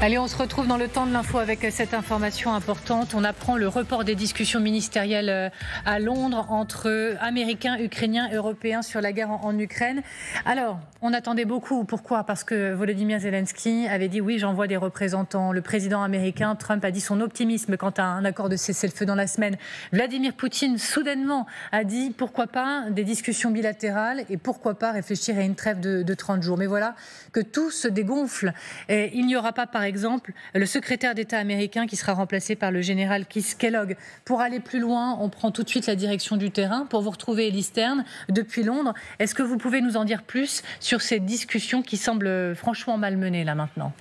Allez, on se retrouve dans le temps de l'info avec cette information importante. On apprend le report des discussions ministérielles à Londres entre Américains, Ukrainiens, Européens sur la guerre en Ukraine. Alors, on attendait beaucoup. Pourquoi ? Parce que Volodymyr Zelensky avait dit oui, j'envoie des représentants. Le président américain, Trump, a dit son optimisme quant à un accord de cessez-le-feu dans la semaine. Vladimir Poutine, soudainement, a dit pourquoi pas des discussions bilatérales et pourquoi pas réfléchir à une trêve de 30 jours. Mais voilà que tout se dégonfle. Et il n'y aura pas, par exemple, le secrétaire d'État américain qui sera remplacé par le général Keith Kellogg. Pour aller plus loin, on prend tout de suite la direction du terrain pour vous retrouver, Élie Stern, depuis Londres. Est-ce que vous pouvez nous en dire plus sur ces discussions qui semblent franchement malmenées là maintenant ?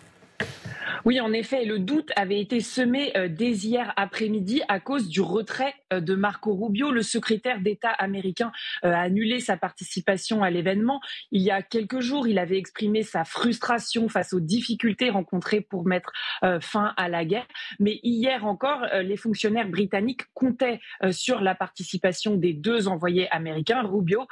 Oui, en effet, le doute avait été semé dès hier après-midi à cause du retrait de Marco Rubio. Le secrétaire d'État américain a annulé sa participation à l'événement. Il y a quelques jours, il avait exprimé sa frustration face aux difficultés rencontrées pour mettre fin à la guerre. Mais hier encore, les fonctionnaires britanniques comptaient sur la participation des deux envoyés américains, Rubio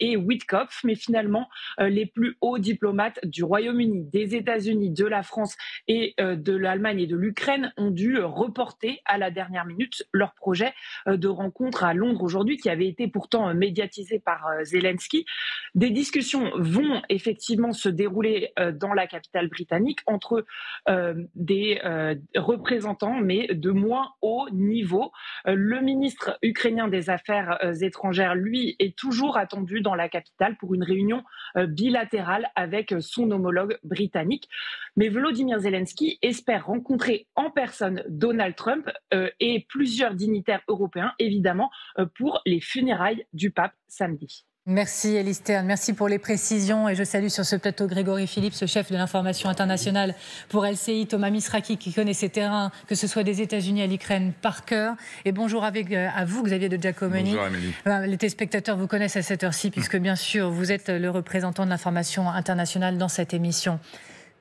et Witkoff. Mais finalement, les plus hauts diplomates du Royaume-Uni, des États-Unis, de la France et de l'Allemagne et de l'Ukraine ont dû reporter à la dernière minute leur projet de rencontre à Londres aujourd'hui, qui avait été pourtant médiatisé par Zelensky. Des discussions vont effectivement se dérouler dans la capitale britannique entre des représentants, mais de moins haut niveau. Le ministre ukrainien des Affaires étrangères, lui, est toujours attendu dans la capitale pour une réunion bilatérale avec son homologue britannique. Mais Volodymyr Zelensky espère rencontrer en personne Donald Trump et plusieurs dignitaires européens, évidemment, pour les funérailles du pape samedi. Merci Élie Stern, merci pour les précisions et je salue sur ce plateau Grégory Philippe, ce chef de l'information internationale pour LCI, Thomas Misraki qui connaît ces terrains, que ce soit des États-Unis à l'Ukraine par cœur. Et bonjour à vous Xavier de Giacomoni. Bonjour Amélie. Les téléspectateurs vous connaissent à cette heure-ci puisque bien sûr vous êtes le représentant de l'information internationale dans cette émission.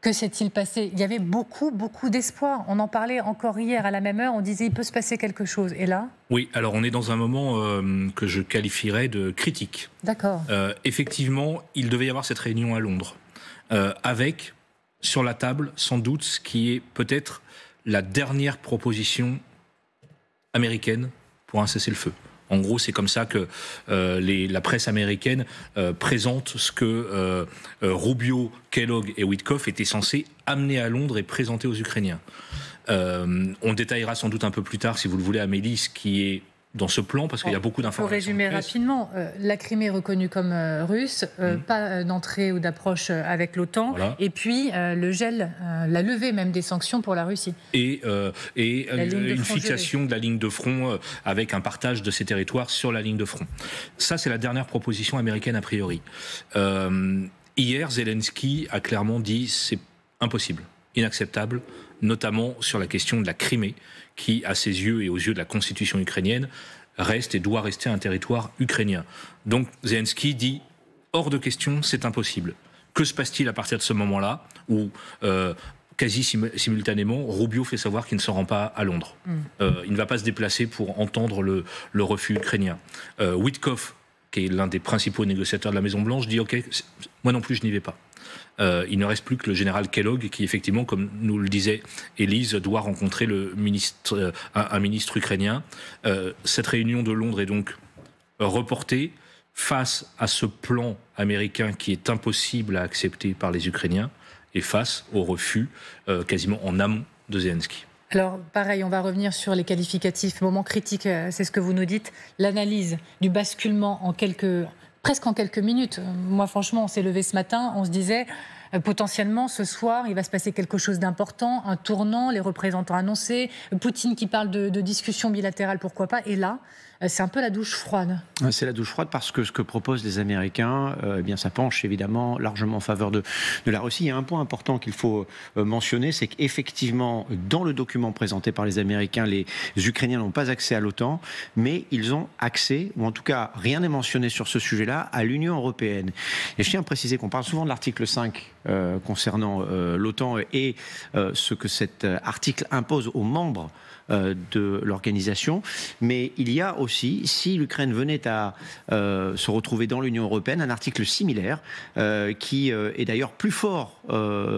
Que s'est-il passé ? Il y avait beaucoup d'espoir. On en parlait encore hier à la même heure. On disait il peut se passer quelque chose. Et là ? Oui, alors on est dans un moment que je qualifierais de critique. D'accord. Effectivement, il devait y avoir cette réunion à Londres, avec sur la table sans doute ce qui est peut-être la dernière proposition américaine pour un cessez-le-feu. En gros, c'est comme ça que la presse américaine présente ce que Rubio, Kellogg et Witkoff étaient censés amener à Londres et présenter aux Ukrainiens. On détaillera sans doute un peu plus tard, si vous le voulez, Amélie, ce qui est dans ce plan, parce qu'il y a beaucoup d'informations. Pour résumer rapidement, la Crimée reconnue comme russe, pas d'entrée ou d'approche avec l'OTAN, voilà. Et puis le gel, la levée même des sanctions pour la Russie. Et une fixation de la ligne de front avec un partage de ces territoires sur la ligne de front. Ça, c'est la dernière proposition américaine a priori. Hier, Zelensky a clairement dit c'est impossible, inacceptable, notamment sur la question de la Crimée, qui, à ses yeux et aux yeux de la constitution ukrainienne, reste et doit rester un territoire ukrainien. Donc Zelensky dit hors de question, c'est impossible. Que se passe-t-il à partir de ce moment-là où quasi simultanément, Rubio fait savoir qu'il ne se rend pas à Londres. Il ne va pas se déplacer pour entendre le refus ukrainien. Witkoff, qui est l'un des principaux négociateurs de la Maison-Blanche, dit « Ok, moi non plus, je n'y vais pas ». Il ne reste plus que le général Kellogg qui, effectivement, comme nous le disait Élise, doit rencontrer un ministre ukrainien. Cette réunion de Londres est donc reportée face à ce plan américain qui est impossible à accepter par les Ukrainiens et face au refus quasiment en amont de Zelensky. Alors, pareil, on va revenir sur les qualificatifs. Moment critique, c'est ce que vous nous dites. L'analyse du basculement presque en quelques minutes. Moi, franchement, on s'est levé ce matin, on se disait potentiellement ce soir, il va se passer quelque chose d'important, un tournant, les représentants annoncés, Poutine qui parle de discussions bilatérales, pourquoi pas. Et là, c'est un peu la douche froide. C'est la douche froide parce que ce que proposent les Américains, eh bien, ça penche évidemment largement en faveur de la Russie. Il y a un point important qu'il faut mentionner, c'est qu'effectivement, dans le document présenté par les Américains, les Ukrainiens n'ont pas accès à l'OTAN, mais ils ont accès, ou en tout cas, rien n'est mentionné sur ce sujet-là, à l'Union européenne. Et je tiens à préciser qu'on parle souvent de l'article 5 concernant l'OTAN et ce que cet article impose aux membres de l'organisation, mais il y a aussi, si l'Ukraine venait à se retrouver dans l'Union européenne, un article similaire qui est d'ailleurs plus fort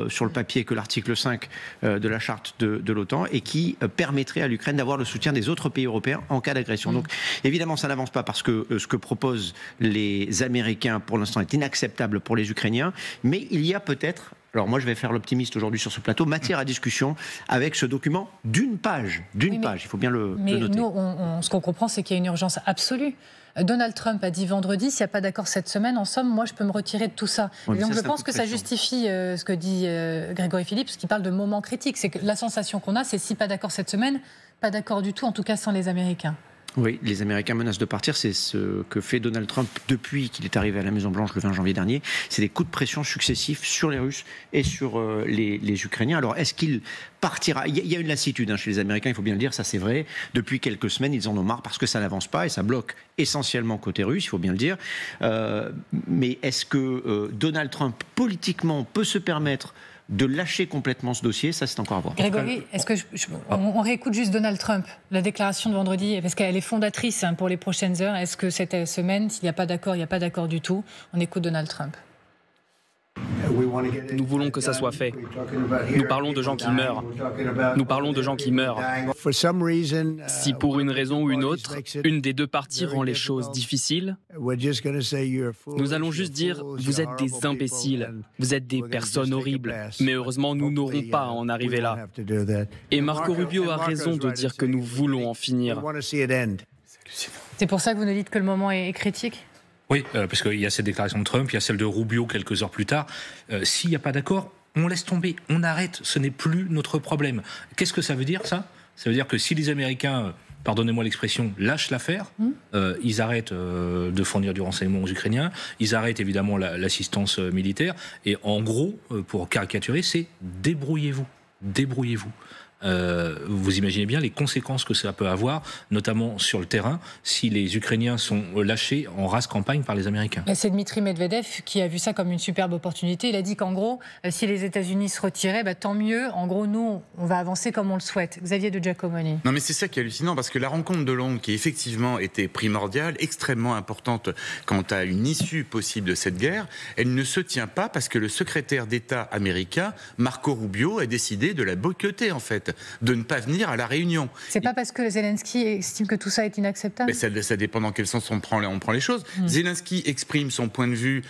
sur le papier que l'article 5 de la charte de l'OTAN et qui permettrait à l'Ukraine d'avoir le soutien des autres pays européens en cas d'agression. Donc évidemment ça n'avance pas parce que ce que proposent les Américains pour l'instant est inacceptable pour les Ukrainiens, mais il y a peut-être, alors moi je vais faire l'optimiste aujourd'hui sur ce plateau, matière à discussion avec ce document d'une page, il faut bien le noter. Mais nous, ce qu'on comprend, c'est qu'il y a une urgence absolue. Donald Trump a dit vendredi, s'il n'y a pas d'accord cette semaine, en somme, moi je peux me retirer de tout ça. Oui, et donc je pense que ça justifie ce que dit Grégory Philippe, parce qu'il parle de moment critique. C'est que la sensation qu'on a, c'est si pas d'accord cette semaine, pas d'accord du tout, en tout cas sans les Américains. Oui, les Américains menacent de partir, c'est ce que fait Donald Trump depuis qu'il est arrivé à la Maison-Blanche le 20 janvier dernier. C'est des coups de pression successifs sur les Russes et sur les Ukrainiens. Alors, est-ce qu'il partira ? Il y a une lassitude chez les Américains, il faut bien le dire, ça c'est vrai. Depuis quelques semaines, ils en ont marre parce que ça n'avance pas et ça bloque essentiellement côté russe, il faut bien le dire. Mais est-ce que Donald Trump, politiquement, peut se permettre de lâcher complètement ce dossier, ça c'est encore à voir. Grégory, est-ce que on réécoute juste Donald Trump, la déclaration de vendredi, parce qu'elle est fondatrice pour les prochaines heures. Est-ce que cette semaine, s'il n'y a pas d'accord, il n'y a pas d'accord du tout, on écoute Donald Trump. Nous voulons que ça soit fait. Nous parlons de gens qui meurent. Nous parlons de gens qui meurent. Si pour une raison ou une autre, une des deux parties rend les choses difficiles, nous allons juste dire « vous êtes des imbéciles, vous êtes des personnes horribles ». Mais heureusement, nous n'aurons pas à en arriver là. Et Marco Rubio a raison de dire que nous voulons en finir. C'est pour ça que vous nous dites que le moment est critique ? Oui, parce qu'il y a cette déclaration de Trump, il y a celle de Rubio quelques heures plus tard. S'il n'y a pas d'accord, on laisse tomber, on arrête, ce n'est plus notre problème. Qu'est-ce que ça veut dire, ça ? Ça veut dire que si les Américains, pardonnez-moi l'expression, lâchent l'affaire, ils arrêtent de fournir du renseignement aux Ukrainiens, ils arrêtent évidemment l'assistance militaire, et en gros, pour caricaturer, c'est débrouillez-vous, débrouillez-vous. Vous imaginez bien les conséquences que cela peut avoir, notamment sur le terrain, si les Ukrainiens sont lâchés en rase campagne par les Américains. C'est Dmitri Medvedev qui a vu ça comme une superbe opportunité. Il a dit qu'en gros, si les États-Unis se retiraient, tant mieux. En gros, nous, on va avancer comme on le souhaite. Xavier de Giacomoni. Non, mais c'est ça qui est hallucinant, parce que la rencontre de Londres, qui effectivement était primordiale, extrêmement importante quant à une issue possible de cette guerre, elle ne se tient pas parce que le secrétaire d'État américain, Marco Rubio, a décidé de la boycotter, en fait, de ne pas venir à la réunion. C'est pas parce que Zelensky estime que tout ça est inacceptable ? Mais ça dépend dans quel sens on prend les choses. Zelensky exprime son point de vue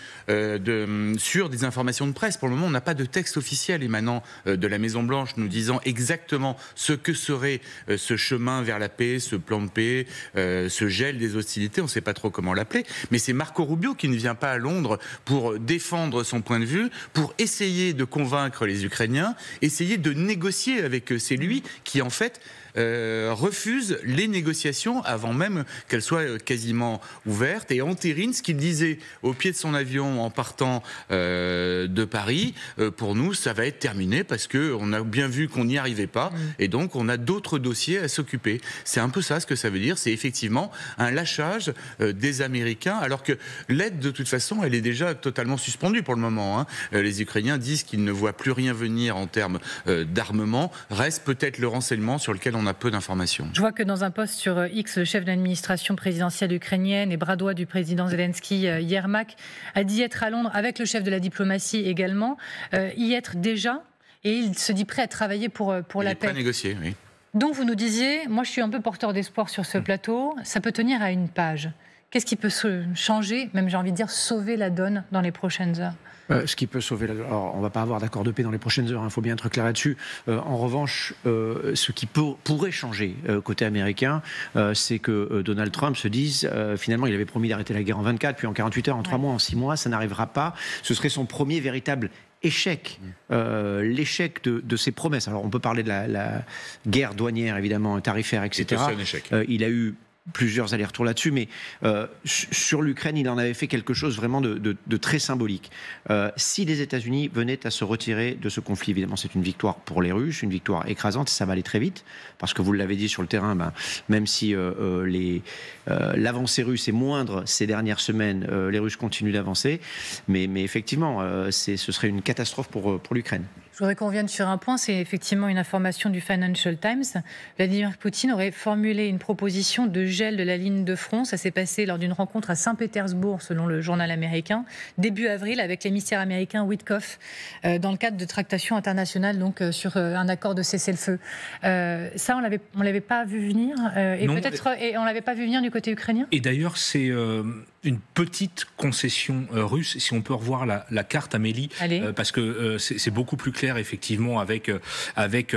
sur des informations de presse. Pour le moment, on n'a pas de texte officiel émanant de la Maison-Blanche nous disant exactement ce que serait ce chemin vers la paix, ce plan de paix, ce gel des hostilités. On ne sait pas trop comment l'appeler. Mais c'est Marco Rubio qui ne vient pas à Londres pour défendre son point de vue, pour essayer de convaincre les Ukrainiens, essayer de négocier avec eux. C'est lui qui, en fait, refuse les négociations avant même qu'elles soient quasiment ouvertes et entérine ce qu'il disait au pied de son avion en partant de Paris. Pour nous, ça va être terminé parce qu'on a bien vu qu'on n'y arrivait pas et donc on a d'autres dossiers à s'occuper. C'est un peu ça ce que ça veut dire. C'est effectivement un lâchage des Américains alors que l'aide, de toute façon, elle est déjà totalement suspendue pour le moment. Les Ukrainiens disent qu'ils ne voient plus rien venir en termes d'armement. Reste peut-être le renseignement sur lequel on a peu d'informations. Je vois que dans un post sur X, le chef d'administration présidentielle ukrainienne et bras droit du président Zelensky, Yermak, a dit être à Londres avec le chef de la diplomatie également, y être déjà, et il se dit prêt à travailler pour la paix. Il est prêt à négocier, oui. Donc vous nous disiez, moi je suis un peu porteur d'espoir sur ce plateau, ça peut tenir à une page. Qu'est-ce qui peut changer, même j'ai envie de dire sauver la donne dans les prochaines heures ? Ce qui peut sauver la donne. Alors, on ne va pas avoir d'accord de paix dans les prochaines heures, il faut bien être clair là-dessus. En revanche, ce qui pourrait changer côté américain, c'est que Donald Trump se dise, finalement, il avait promis d'arrêter la guerre en 24, puis en 48 heures, en 3 mois, en 6 mois, ça n'arrivera pas. Ce serait son premier véritable échec, l'échec de ses promesses. Alors, on peut parler de la guerre douanière, évidemment, tarifaire, etc. C'est aussi un échec. Il a eu plusieurs allers-retours là-dessus, mais sur l'Ukraine, il en avait fait quelque chose vraiment de très symbolique. Si les États-Unis venaient à se retirer de ce conflit, évidemment, c'est une victoire pour les Russes, une victoire écrasante, ça va aller très vite, parce que vous l'avez dit sur le terrain, même si l'avancée russe est moindre ces dernières semaines, les Russes continuent d'avancer, mais effectivement, ce serait une catastrophe pour l'Ukraine. Je voudrais qu'on revienne sur un point, c'est effectivement une information du Financial Times. Vladimir Poutine aurait formulé une proposition de gel de la ligne de front. Ça s'est passé lors d'une rencontre à Saint-Pétersbourg, selon le journal américain, début avril, avec l'émissaire américain Witkoff, dans le cadre de tractations internationales, donc sur un accord de cessez-le-feu. Ça, on l'avait pas vu venir, et on l'avait pas vu venir du côté ukrainien. Et d'ailleurs, c'est une petite concession russe, si on peut revoir la carte, Amélie, parce que c'est beaucoup plus clair effectivement avec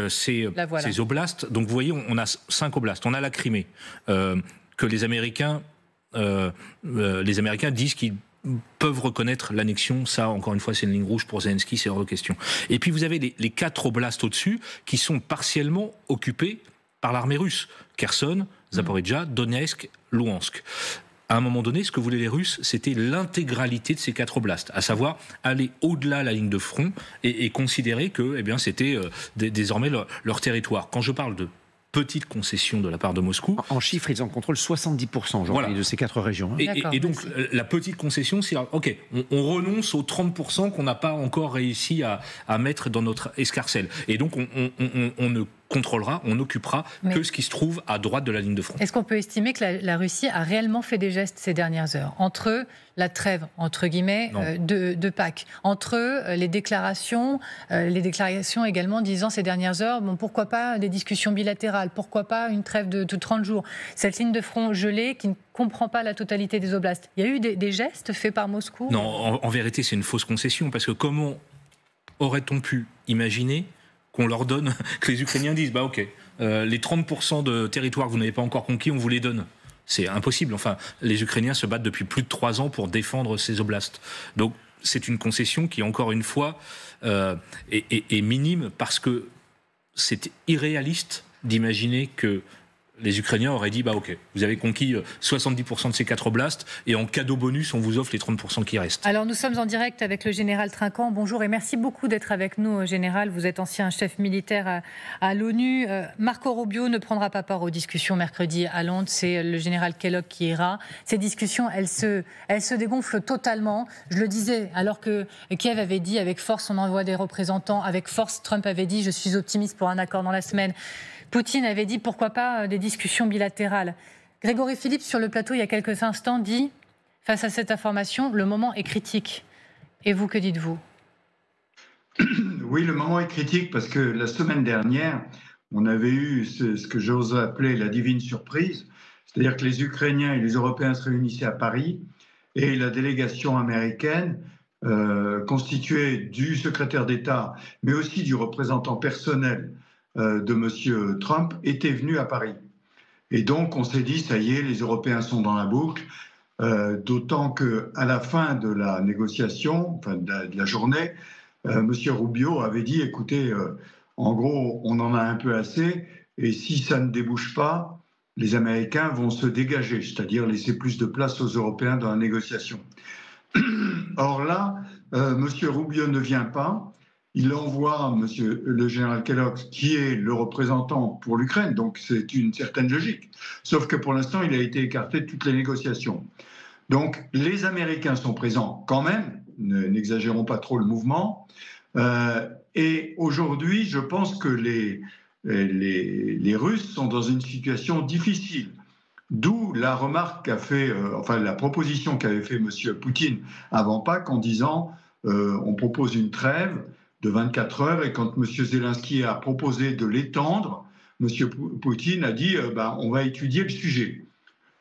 ces oblasts. Donc vous voyez, on a 5 oblasts. On a la Crimée, que les Américains disent qu'ils peuvent reconnaître l'annexion. Ça, encore une fois, c'est une ligne rouge pour Zelensky, c'est hors de question. Et puis vous avez les 4 oblasts au-dessus qui sont partiellement occupés par l'armée russe. Kherson, Zaporijjia, Donetsk, Louhansk. À un moment donné, ce que voulaient les Russes, c'était l'intégralité de ces 4 oblasts, à savoir aller au-delà de la ligne de front et considérer que c'était désormais leur territoire. Quand je parle de petite concession de la part de Moscou... En chiffres, ils en contrôlent 70% aujourd'hui de ces 4 régions. Et donc, la petite concession, c'est OK, on renonce aux 30% qu'on n'a pas encore réussi à mettre dans notre escarcelle. Et donc, on ne contrôlera, on n'occupera que ce qui se trouve à droite de la ligne de front. Est-ce qu'on peut estimer que la Russie a réellement fait des gestes ces dernières heures ? Entre la trêve, entre guillemets, de Pâques, entre les déclarations également disant ces dernières heures, pourquoi pas des discussions bilatérales, pourquoi pas une trêve de 30 jours, cette ligne de front gelée qui ne comprend pas la totalité des oblasts. Il y a eu des gestes faits par Moscou ? Non, en vérité, c'est une fausse concession, parce que comment aurait-on pu imaginer qu'on leur donne, que les Ukrainiens disent OK, les 30% de territoire que vous n'avez pas encore conquis, on vous les donne. C'est impossible. Enfin, les Ukrainiens se battent depuis plus de 3 ans pour défendre ces oblasts. Donc, c'est une concession qui, encore une fois, est minime, parce que c'est irréaliste d'imaginer que les Ukrainiens auraient dit OK, vous avez conquis 70% de ces 4 oblasts et en cadeau bonus, on vous offre les 30% qui restent. Alors nous sommes en direct avec le général Trinquant. Bonjour et merci beaucoup d'être avec nous, général. Vous êtes ancien chef militaire à l'ONU. Marco Rubio ne prendra pas part aux discussions mercredi à Londres. C'est le général Kellogg qui ira. Ces discussions, elles se dégonflent totalement. Je le disais, alors que Kiev avait dit avec force on envoie des représentants, avec force Trump avait dit je suis optimiste pour un accord dans la semaine. Poutine avait dit pourquoi pas des discussions bilatérales. Grégory Philippe, sur le plateau, il y a quelques instants, dit face à cette information, le moment est critique. Et vous, que dites-vous ? Oui, le moment est critique parce que la semaine dernière, on avait eu ce que j'ose appeler la divine surprise, c'est-à-dire que les Ukrainiens et les Européens se réunissaient à Paris et la délégation américaine, constituée du secrétaire d'État, mais aussi du représentant personnel de M. Trump, était venu à Paris. Et donc, on s'est dit, ça y est, les Européens sont dans la boucle, d'autant qu'à la fin de la négociation, enfin de la journée, M. Rubio avait dit, écoutez, en gros, on en a un peu assez, et si ça ne débouche pas, les Américains vont se dégager, c'est-à-dire laisser plus de place aux Européens dans la négociation. Or là, M. Rubio ne vient pas. Il envoie le général Kellogg, qui est le représentant pour l'Ukraine, donc c'est une certaine logique. Sauf que pour l'instant, il a été écarté de toutes les négociations. Donc les Américains sont présents quand même, n'exagérons pas trop le mouvement. Et aujourd'hui, je pense que les Russes sont dans une situation difficile. D'où la remarque qu'a fait, la proposition qu'avait fait M. Poutine avant Pâques en disant on propose une trêve de 24 heures, et quand M. Zelensky a proposé de l'étendre, M. Poutine a dit on va étudier le sujet.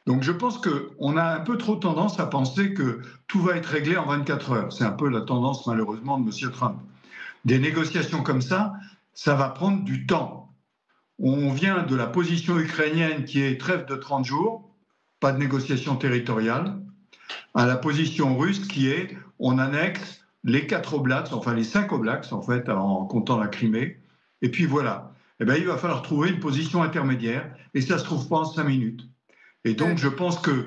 Donc je pense qu'on a un peu trop tendance à penser que tout va être réglé en 24 heures. C'est un peu la tendance malheureusement de M. Trump. Des négociations comme ça va prendre du temps. On vient de la position ukrainienne qui est trêve de 30 jours, pas de négociation territoriale, à la position russe qui est on annexe les 4 oblasts, enfin les 5 oblasts en fait, en comptant la Crimée. Et puis voilà. Il va falloir trouver une position intermédiaire, et ça ne se trouve pas en 5 minutes. Et donc, je pense qu'il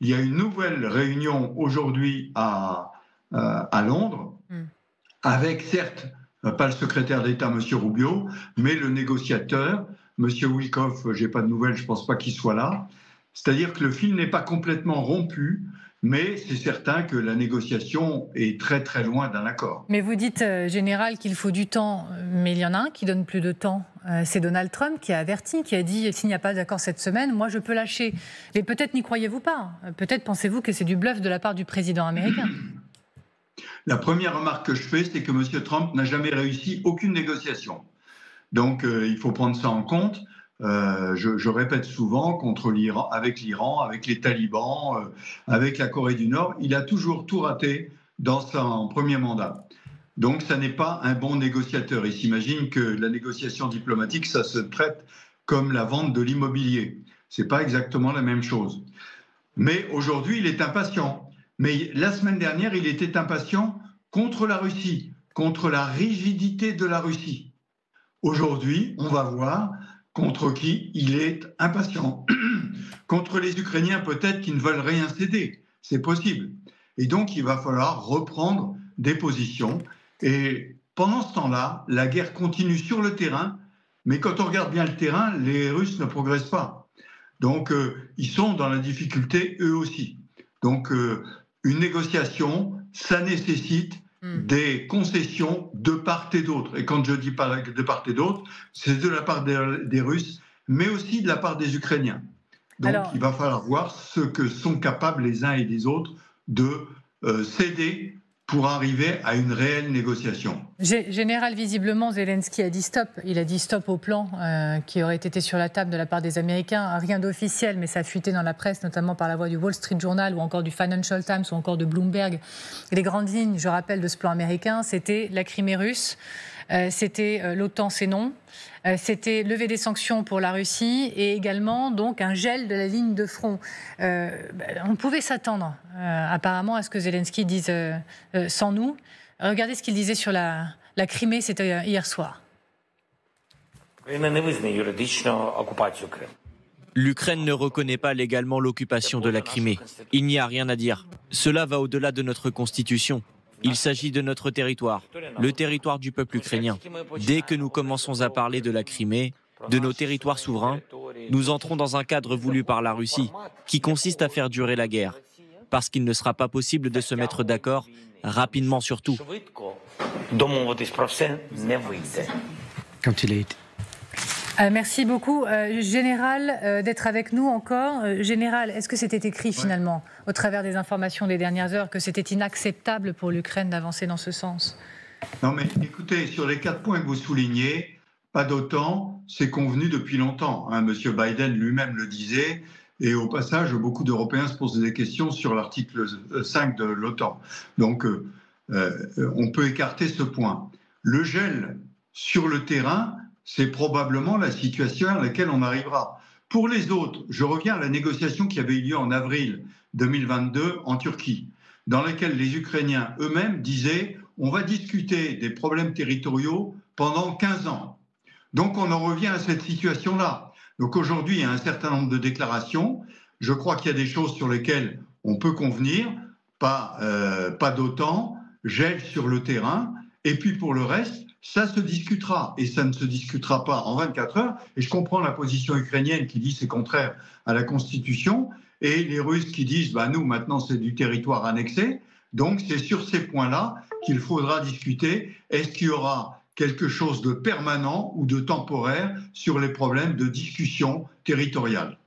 y a une nouvelle réunion aujourd'hui à Londres, avec certes, pas le secrétaire d'État, M. Rubio, mais le négociateur, M. Witkoff, je n'ai pas de nouvelles, je ne pense pas qu'il soit là. C'est-à-dire que le fil n'est pas complètement rompu, mais c'est certain que la négociation est très très loin d'un accord. Mais vous dites, Général, qu'il faut du temps, mais il y en a un qui donne plus de temps. C'est Donald Trump qui a averti, qui a dit, s'il n'y a pas d'accord cette semaine, moi je peux lâcher. Mais peut-être n'y croyez-vous pas. Peut-être pensez-vous que c'est du bluff de la part du président américain. La première remarque que je fais, c'est que M. Trump n'a jamais réussi aucune négociation. Donc il faut prendre ça en compte. Je répète souvent, avec l'Iran, avec les talibans, avec la Corée du Nord, il a toujours tout raté dans son premier mandat. Donc ça n'est pas un bon négociateur. Il s'imagine que la négociation diplomatique, ça se traite comme la vente de l'immobilier. Ce n'est pas exactement la même chose. Mais aujourd'hui, il est impatient. Mais la semaine dernière, il était impatient contre la Russie, contre la rigidité de la Russie. Aujourd'hui, on va voir contre qui il est impatient. Contre les Ukrainiens, peut-être qu'ils ne veulent rien céder. C'est possible. Et donc, il va falloir reprendre des positions. Et pendant ce temps-là, la guerre continue sur le terrain. Mais quand on regarde bien le terrain, les Russes ne progressent pas. Donc, ils sont dans la difficulté eux aussi. Donc, une négociation, ça nécessite des concessions de part et d'autre. Et quand je dis de part et d'autre, c'est de la part des Russes, mais aussi de la part des Ukrainiens. Donc il va falloir voir ce que sont capables les uns et les autres de céder pour arriver à une réelle négociation. Général, visiblement, Zelensky a dit stop. Il a dit stop au plan qui aurait été sur la table de la part des Américains. Rien d'officiel, mais ça a fuité dans la presse, notamment par la voix du Wall Street Journal ou encore du Financial Times ou encore de Bloomberg. Et les grandes lignes, je rappelle, de ce plan américain, c'était la Crimée russe, c'était l'OTAN, c'est non. C'était lever des sanctions pour la Russie et également donc un gel de la ligne de front. On pouvait s'attendre apparemment à ce que Zelensky dise sans nous. Regardez ce qu'il disait sur la Crimée, c'était hier soir. L'Ukraine ne reconnaît pas légalement l'occupation de la Crimée. Il n'y a rien à dire. Cela va au-delà de notre constitution. Il s'agit de notre territoire, le territoire du peuple ukrainien. Dès que nous commençons à parler de la Crimée, de nos territoires souverains, nous entrons dans un cadre voulu par la Russie, qui consiste à faire durer la guerre, parce qu'il ne sera pas possible de se mettre d'accord, rapidement surtout. Quand il a été... Merci beaucoup, Général, d'être avec nous encore. Général, est-ce que c'était écrit finalement, au travers des informations des dernières heures, que c'était inacceptable pour l'Ukraine d'avancer dans ce sens? Non, mais écoutez, sur les 4 points que vous soulignez, pas d'OTAN, c'est convenu depuis longtemps. Monsieur Biden lui-même le disait. Et au passage, beaucoup d'Européens se posent des questions sur l'article 5 de l'OTAN. Donc, on peut écarter ce point. Le gel sur le terrain, c'est probablement la situation à laquelle on arrivera. Pour les autres, je reviens à la négociation qui avait eu lieu en avril 2022 en Turquie, dans laquelle les Ukrainiens eux-mêmes disaient « on va discuter des problèmes territoriaux pendant 15 ans ». Donc on en revient à cette situation-là. Donc aujourd'hui, il y a un certain nombre de déclarations. Je crois qu'il y a des choses sur lesquelles on peut convenir, pas d'OTAN, gel sur le terrain, et puis pour le reste, ça se discutera, et ça ne se discutera pas en 24 heures. Et je comprends la position ukrainienne qui dit c'est contraire à la Constitution, et les Russes qui disent bah, nous, maintenant, c'est du territoire annexé. Donc, c'est sur ces points-là qu'il faudra discuter. Est-ce qu'il y aura quelque chose de permanent ou de temporaire sur les problèmes de discussion territoriale?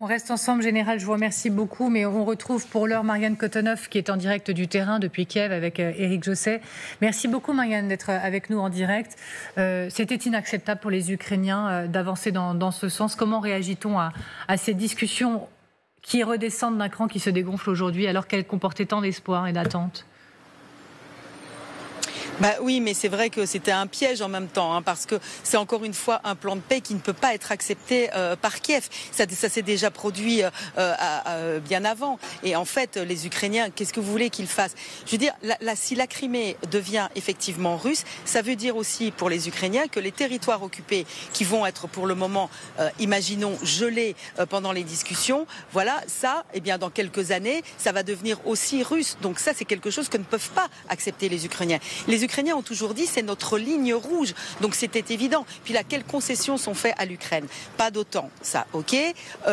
On reste ensemble, Général, je vous remercie beaucoup, mais on retrouve pour l'heure Marianne Kotonov qui est en direct du terrain depuis Kiev avec Éric Josset. Merci beaucoup Marianne d'être avec nous en direct. C'était inacceptable pour les Ukrainiens d'avancer dans ce sens. Comment réagit-on à ces discussions qui redescendent d'un cran, qui se dégonflent aujourd'hui alors qu'elles comportaient tant d'espoir et d'attente? Oui, mais c'est vrai que c'était un piège en même temps, hein, parce que c'est encore une fois un plan de paix qui ne peut pas être accepté par Kiev. Ça s'est déjà produit bien avant. Et en fait, les Ukrainiens, qu'est-ce que vous voulez qu'ils fassent? Je veux dire, si la Crimée devient effectivement russe, ça veut dire aussi pour les Ukrainiens que les territoires occupés qui vont être pour le moment, imaginons, gelés pendant les discussions, voilà, ça, eh bien, dans quelques années, ça va devenir aussi russe. Donc ça, c'est quelque chose que ne peuvent pas accepter les Ukrainiens. Les Ukrainiens ont toujours dit c'est notre ligne rouge, donc c'était évident. Puis là, quelles concessions sont faites à l'Ukraine? Pas d'OTAN, ça, ok.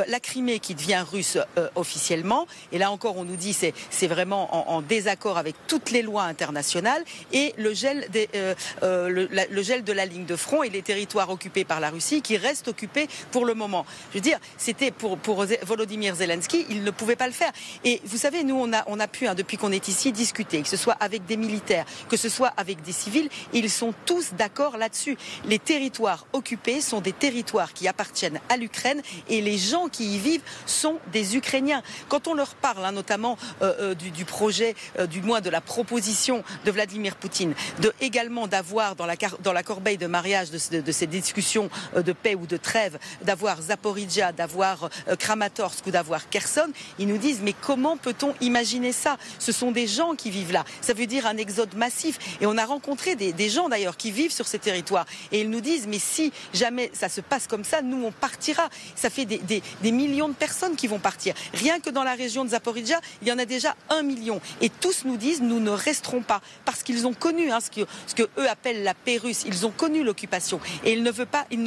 La Crimée qui devient russe officiellement, et là encore on nous dit c'est vraiment en désaccord avec toutes les lois internationales, et le gel de la ligne de front et les territoires occupés par la Russie qui restent occupés pour le moment. Je veux dire, c'était pour Volodymyr Zelensky, il ne pouvait pas le faire. Et vous savez, nous on a pu, depuis qu'on est ici, discuter, que ce soit avec des militaires, que ce soit avec des civils, ils sont tous d'accord là-dessus. Les territoires occupés sont des territoires qui appartiennent à l'Ukraine et les gens qui y vivent sont des Ukrainiens. Quand on leur parle, notamment du projet, du moins de la proposition de Vladimir Poutine, également d'avoir dans la corbeille de mariage de ces discussions de paix ou de trêve, d'avoir Zaporizhia, d'avoir Kramatorsk ou d'avoir Kherson, ils nous disent mais comment peut-on imaginer ça? Ce sont des gens qui vivent là. Ça veut dire un exode massif. Et on a rencontré des gens d'ailleurs qui vivent sur ces territoires. Et ils nous disent, mais si jamais ça se passe comme ça, nous on partira. Ça fait des millions de personnes qui vont partir. Rien que dans la région de Zaporizhia, il y en a déjà 1 million. Et tous nous disent, nous ne resterons pas. Parce qu'ils ont connu ce que eux appellent la paix russe. Ils ont connu l'occupation. Et ils ne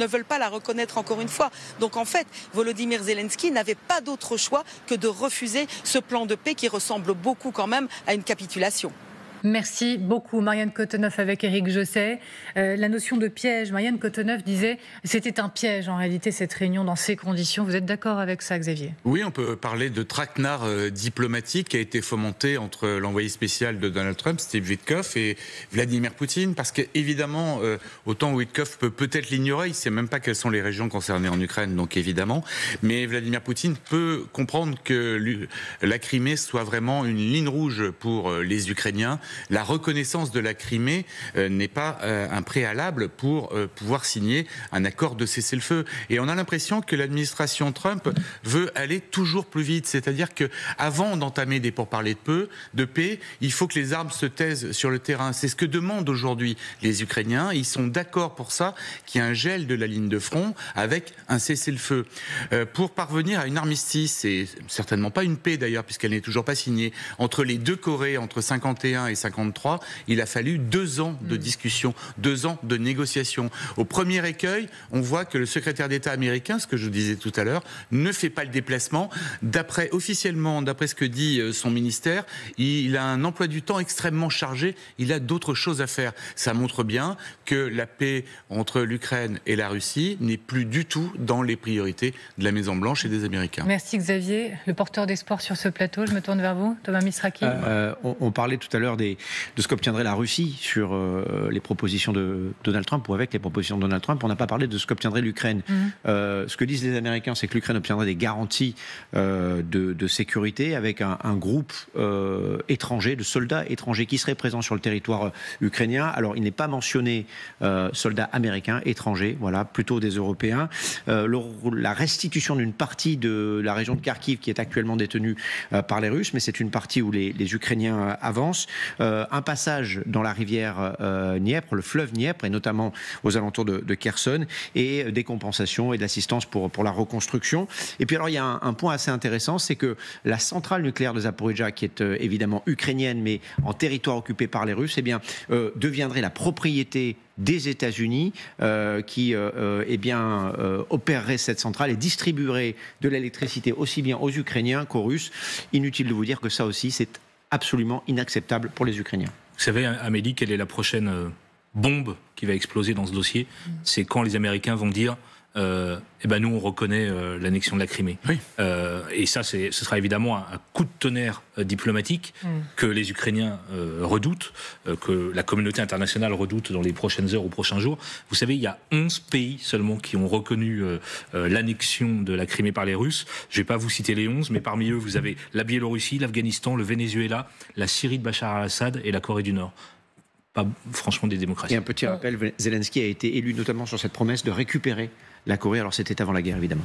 veulent pas la reconnaître encore une fois. Donc en fait, Volodymyr Zelensky n'avait pas d'autre choix que de refuser ce plan de paix qui ressemble beaucoup quand même à une capitulation. Merci beaucoup, Marianne Cotonov avec Éric Josset. La notion de piège, Marianne Cotonov disait c'était un piège en réalité cette réunion dans ces conditions. Vous êtes d'accord avec ça, Xavier? Oui, on peut parler de traquenard diplomatique qui a été fomenté entre l'envoyé spécial de Donald Trump, Steve Witkoff, et Vladimir Poutine, parce qu'évidemment, autant Witkoff peut-être l'ignorer, il ne sait même pas quelles sont les régions concernées en Ukraine, donc évidemment, mais Vladimir Poutine peut comprendre que la Crimée soit vraiment une ligne rouge pour les Ukrainiens. La reconnaissance de la Crimée n'est pas un préalable pour pouvoir signer un accord de cessez-le-feu. Et on a l'impression que l'administration Trump veut aller toujours plus vite. C'est-à-dire qu'avant d'entamer des pourparlers de paix, il faut que les armes se taisent sur le terrain. C'est ce que demandent aujourd'hui les Ukrainiens. Ils sont d'accord pour ça, qu'il y ait un gel de la ligne de front avec un cessez-le-feu. Pour parvenir à une armistice, et certainement pas une paix d'ailleurs, puisqu'elle n'est toujours pas signée, entre les deux Corées, entre 51 et 53, il a fallu 2 ans de discussion, 2 ans de négociation. Au premier écueil, on voit que le secrétaire d'État américain, ce que je disais tout à l'heure, ne fait pas le déplacement. Officiellement, d'après ce que dit son ministère, il a un emploi du temps extrêmement chargé, il a d'autres choses à faire. Ça montre bien que la paix entre l'Ukraine et la Russie n'est plus du tout dans les priorités de la Maison-Blanche et des Américains. Merci Xavier, le porteur d'espoir sur ce plateau. Je me tourne vers vous, Thomas Misraki. On parlait tout à l'heure de ce qu'obtiendrait la Russie sur les propositions de Donald Trump ou avec les propositions de Donald Trump. On n'a pas parlé de ce qu'obtiendrait l'Ukraine. Ce que disent les Américains, c'est que l'Ukraine obtiendrait des garanties de sécurité avec un groupe étranger, de soldats étrangers qui seraient présents sur le territoire ukrainien. Alors, il n'est pas mentionné soldats américains, étrangers, voilà, plutôt des Européens. La restitution d'une partie de la région de Kharkiv qui est actuellement détenue par les Russes, mais c'est une partie où les Ukrainiens avancent. Un passage dans la rivière Dniepr, le fleuve Dniepr, et notamment aux alentours de Kherson, et des compensations et de l'assistance pour la reconstruction. Et puis alors, il y a un point assez intéressant, c'est que la centrale nucléaire de Zaporizhia, qui est évidemment ukrainienne, mais en territoire occupé par les Russes, deviendrait la propriété des États-Unis qui opérerait cette centrale et distribuerait de l'électricité aussi bien aux Ukrainiens qu'aux Russes. Inutile de vous dire que ça aussi, c'est absolument inacceptable pour les Ukrainiens. Vous savez, Amélie, quelle est la prochaine bombe qui va exploser dans ce dossier? C'est quand les Américains vont dire nous on reconnaît l'annexion de la Crimée. Oui. Et ça, ce sera évidemment un coup de tonnerre diplomatique que les Ukrainiens redoutent, que la communauté internationale redoute dans les prochaines heures ou prochains jours. Vous savez, il y a 11 pays seulement qui ont reconnu l'annexion de la Crimée par les Russes. Je ne vais pas vous citer les 11, mais parmi eux, vous avez la Biélorussie, l'Afghanistan, le Venezuela, la Syrie de Bachar al-Assad et la Corée du Nord. pas franchement des démocraties. Et un petit rappel, Zelensky a été élu notamment sur cette promesse de récupérer la Corée. Alors c'était avant la guerre, évidemment.